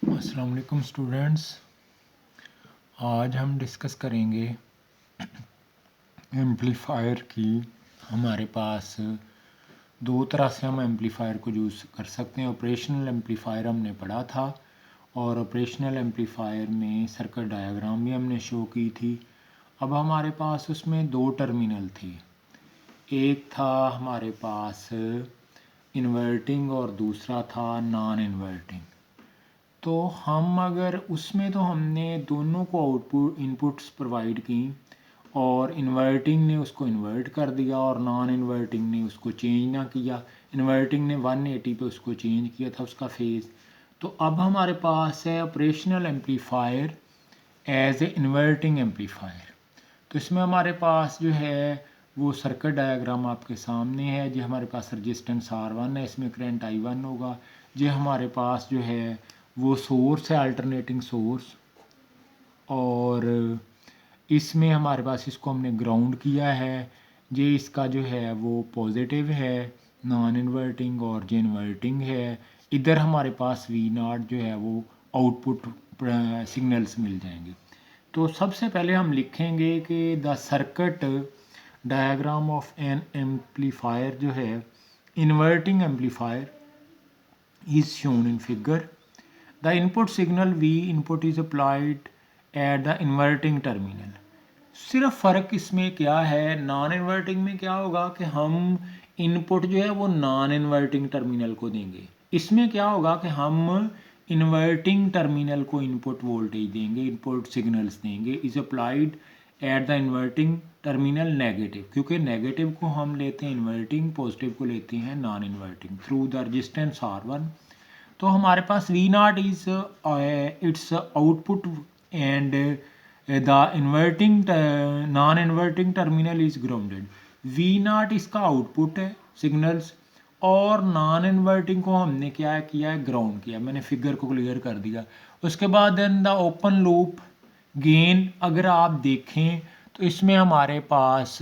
अस्सलाम वालेकुम स्टूडेंट्स। आज हम डिस्कस करेंगे एम्पलीफायर की। हमारे पास दो तरह से हम एम्पलीफायर को यूज़ कर सकते हैं। ऑपरेशनल एम्पलीफायर हमने पढ़ा था और ऑपरेशनल एम्पलीफायर में सर्किट डायग्राम भी हमने शो की थी। अब हमारे पास उसमें दो टर्मिनल थे, एक था हमारे पास इन्वर्टिंग और दूसरा था नॉन इन्वर्टिंग। तो हम अगर उसमें तो हमने दोनों को आउटपुट इनपुट्स प्रोवाइड की और इन्वर्टिंग ने उसको इन्वर्ट कर दिया और नॉन इन्वर्टिंग ने उसको चेंज ना किया। इन्वर्टिंग ने 180 पे उसको चेंज किया था उसका फेज़। तो अब हमारे पास है operational amplifier as a inverting amplifier. तो इसमें हमारे पास जो है वो सर्किट डायग्राम आपके सामने है। जो हमारे पास रजिस्टेंस R1 है, इसमें करंट I1 होगा। जो हमारे पास जो है वो सोर्स है, अल्टरनेटिंग सोर्स, और इसमें हमारे पास इसको हमने ग्राउंड किया है। ये इसका जो है वो पॉजिटिव है नॉन इन्वर्टिंग और जो इन्वर्टिंग है। इधर हमारे पास V0 जो है वो आउटपुट सिग्नल्स मिल जाएंगे। तो सबसे पहले हम लिखेंगे कि the circuit diagram of N amplifier जो है inverting amplifier is shown in figure. The input signal V input is applied at the inverting terminal। सिर्फ फ़र्क इसमें क्या है, नॉन इन्वर्टिंग में क्या होगा कि हम इनपुट जो है वो नॉन इन्वर्टिंग टर्मिनल को देंगे। इसमें क्या होगा कि हम इन्वर्टिंग टर्मिनल को इनपुट वोल्टेज देंगे, इनपुट सिग्नल्स देंगे। Is applied at the inverting terminal negative, क्योंकि नेगेटिव को हम लेते हैं इन्वर्टिंग, पॉजिटिव को लेते हैं non inverting, through the resistance R1। तो हमारे पास V0 is it's output and the inverting non inverting terminal is grounded. V0 इसका आउटपुट है सिग्नल्स, और नॉन इन्वर्टिंग को हमने क्या किया है, ग्राउंड किया। मैंने फिगर को क्लियर कर दिया। उसके बाद then the open loop gain अगर आप देखें तो इसमें हमारे पास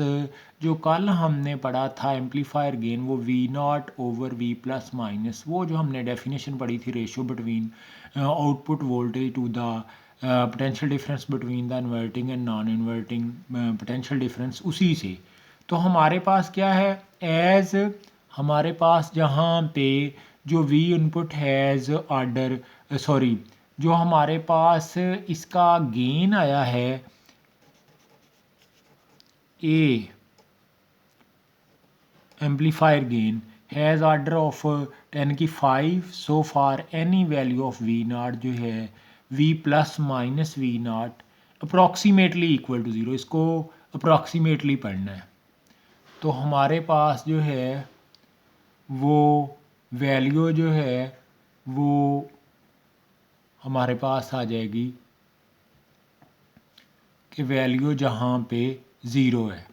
जो कल हमने पढ़ा था एम्पलीफायर गेन, वो V0 over V plus minus, वो जो हमने डेफिनेशन पढ़ी थी, ratio between output voltage to the potential difference between the inverting and non inverting potential difference, उसी से। तो हमारे पास क्या है, एज हमारे पास जहाँ पे जो V input has order sorry जो हमारे पास इसका गेन आया है a amplifier gain has order of 10⁵, so for any value of V0 जो है V plus minus V0 approximately equal to 0। इसको अप्रॉक्सीमेटली पढ़ना है। तो हमारे पास जो है वो वैल्यू जो है वो हमारे पास आ जाएगी कि वैल्यू जहाँ पे 0 है।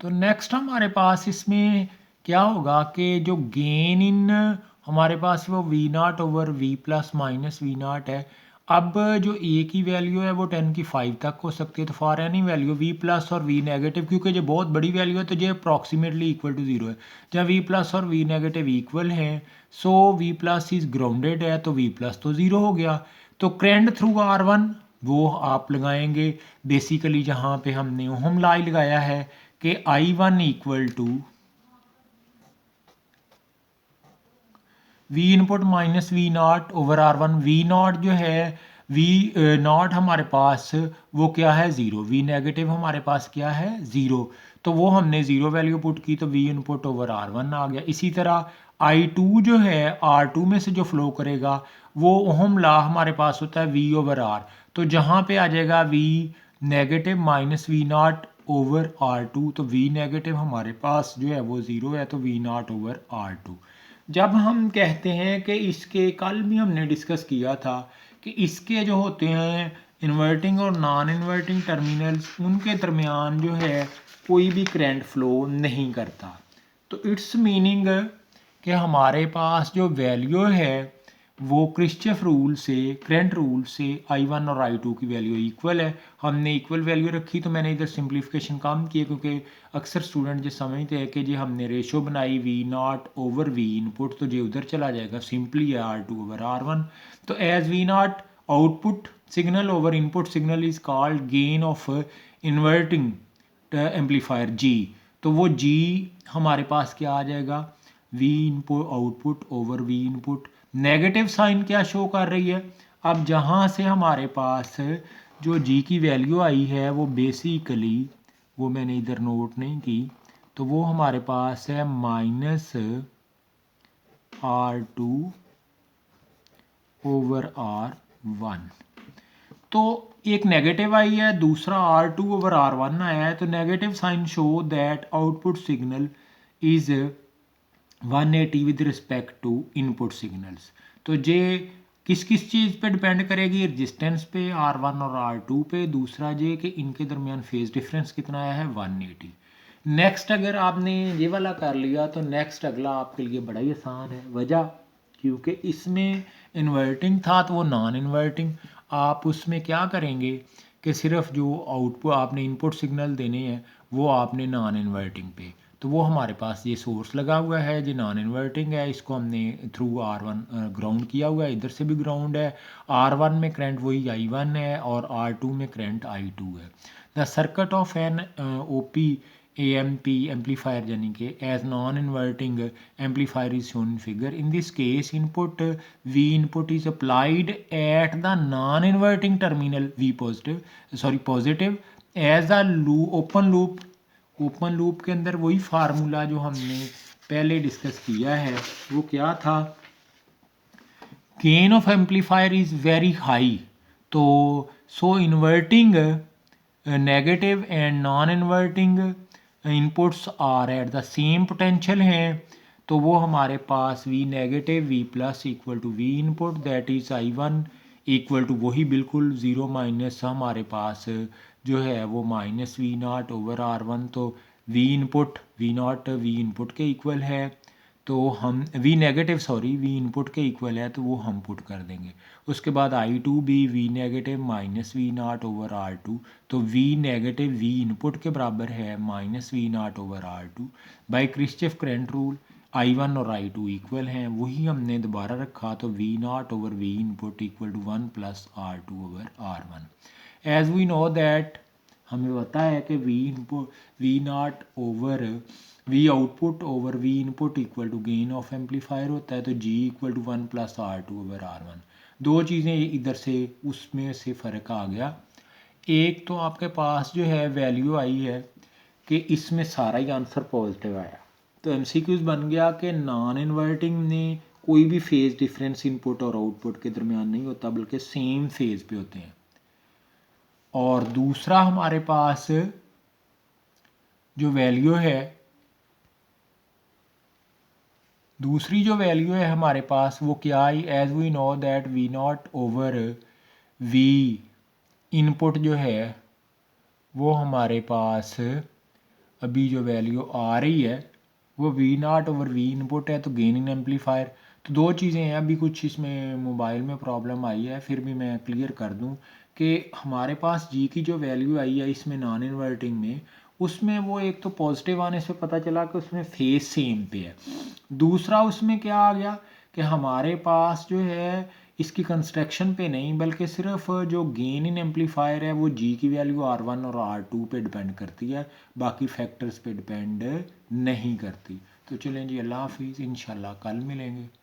तो नेक्स्ट हमारे पास इसमें क्या होगा कि जो गेन इन हमारे पास वो V0 over V plus minus V0 है। अब जो ए की वैल्यू है वो 10⁵ तक हो सकती है। तो for any value V plus और V नेगेटिव, क्योंकि जो बहुत बड़ी वैल्यू है तो ये अप्रॉक्सीमेटली इक्वल टू 0 है। जब V प्लस और V नेगेटिव इक्वल हैं, सो V प्लस इज ग्राउंडेड है, तो V प्लस तो 0 हो गया। तो करंट थ्रू R1 वो आप लगाएंगे बेसिकली जहाँ पे हमने ओहम लॉ लगाया है कि I1 equal to V input minus V0 over R1। V0 जो है V0 हमारे पास वो क्या है, 0। V नेगेटिव हमारे पास क्या है, 0। तो वो हमने 0 वैल्यू पुट की तो V इनपुट ओवर R1 आ गया। इसी तरह I2 जो है R2 में से जो फ्लो करेगा वो ओहम लॉ हमारे पास होता है V ओवर R। तो जहाँ पे आ जाएगा V negative minus V0 over R2, तो V नेगेटिव हमारे पास जो है वो 0 है, तो V0 ओवर R2। जब हम कहते हैं कि इसके, कल भी हमने डिस्कस किया था कि इसके जो होते हैं इन्वर्टिंग और नॉन इन्वर्टिंग टर्मिनल्स, उनके दरमियान जो है कोई भी करंट फ्लो नहीं करता। तो इट्स मीनिंग कि हमारे पास जो वैल्यू है वो क्रिस्चफ रूल से, करंट रूल से I1 और I2 की वैल्यू इक्वल है। हमने इक्वल वैल्यू रखी तो मैंने इधर सिंप्लीफिकेशन कम किया, क्योंकि अक्सर स्टूडेंट जो समझते हैं कि जी हमने रेशो बनाई V0 ओवर V इनपुट, तो जी उधर चला जाएगा, सिंपली है R2 ओवर R1। तो as V0 output signal over input signal is called gain of inverting amplifier G। तो वो G हमारे पास क्या आ जाएगा, V input output over V input. Negative sign क्या शो कर रही है, अब जहाँ से हमारे पास जो G की वैल्यू आई है वो बेसिकली, वो मैंने इधर नोट नहीं की, तो वो हमारे पास है -R2 ओवर R1। तो एक नेगेटिव आई है, दूसरा R2 ओवर R1 आया है। तो negative sign show that output signal is 180 with respect to input signals. तो ये किस किस चीज़ पे डिपेंड करेगी, रजिस्टेंस पे R1 और R2 पे। दूसरा ये कि इनके दरमियान फेज डिफरेंस कितना आया है, 180। नेक्स्ट अगर आपने ये वाला कर लिया तो नेक्स्ट अगला आपके लिए बड़ा ही आसान है। वजह क्योंकि इसमें इन्वर्टिंग था तो वो नॉन इन्वर्टिंग, आप उसमें क्या करेंगे कि सिर्फ जो आउटपुट आपने इनपुट सिग्नल देने हैं वो आपने नॉन इन्वर्टिंग पे, तो वो हमारे पास ये सोर्स लगा हुआ है जो नॉन इन्वर्टिंग है, इसको हमने थ्रू R1 ग्राउंड किया हुआ है, इधर से भी ग्राउंड है। R1 में करंट वही I1 है और R2 में करंट I2 है। The circuit of an OP AMP amplifier यानी कि as non inverting amplifier is shown in figure. In this case input V input is applied at the non inverting terminal V positive as a open loop के अंदर वही formula जो हमने पहले discuss किया है वो क्या था, gain of amplifier is very high. तो so inverting negative and non inverting inputs are at the same potential हैं, तो वो हमारे पास V negative V plus equal to V input that is I1 equal to वही बिल्कुल zero minus हमारे पास जो है वो -V0 ओवर R1। तो V इनपुट के इक्वल है, तो हम V इनपुट के इक्वल है तो वो हम पुट कर देंगे। उसके बाद I2 भी V negative -V0 over R2, तो V नेगेटिव V इनपुट के बराबर है -V0 over R2। By Kirchhoff current rule I1 और I2 इक्वल हैं, वही हमने दोबारा रखा, तो V0 over V input equal to 1 plus R2 over R1। As we know that हमें पता है कि V0 over V output over V input equal to gain of amplifier होता है, तो G equal to 1 plus R2 over R1। दो चीज़ें इधर से उसमें से फ़र्क आ गया। एक तो आपके पास जो है वैल्यू आई है कि इसमें सारा ही आंसर पॉजिटिव आया, तो MCQs बन गया कि नॉन इन्वर्टिंग में कोई भी फेज़ डिफरेंस इनपुट और आउटपुट के दरमियान नहीं होता, बल्कि सेम फेज़ पे होते हैं। और दूसरा हमारे पास जो वैल्यू है, दूसरी जो वैल्यू है हमारे पास वो क्या आई, as we know that V0 over V input जो है वो हमारे पास अभी जो वैल्यू आ रही है वो V0 ओवर V इनपुट है, तो गेन इन एम्पलीफायर। तो दो चीज़ें हैं, अभी कुछ इसमें मोबाइल में प्रॉब्लम आई है, फिर भी मैं क्लियर कर दूं कि हमारे पास G की जो वैल्यू आई है इसमें नॉन इन्वर्टिंग में, उसमें वो एक तो पॉजिटिव आने से पता चला कि उसमें फेस सेम पे है। दूसरा उसमें क्या आ गया कि हमारे पास जो है इसकी कंस्ट्रक्शन पे नहीं, बल्कि सिर्फ जो गेन इन एम्पलीफायर है वो G की वैल्यू R1 और R2 पे डिपेंड करती है, बाकी फैक्टर्स पे डिपेंड नहीं करती। तो चलें जी, अल्लाह हाफिज़, इंशाल्लाह कल मिलेंगे।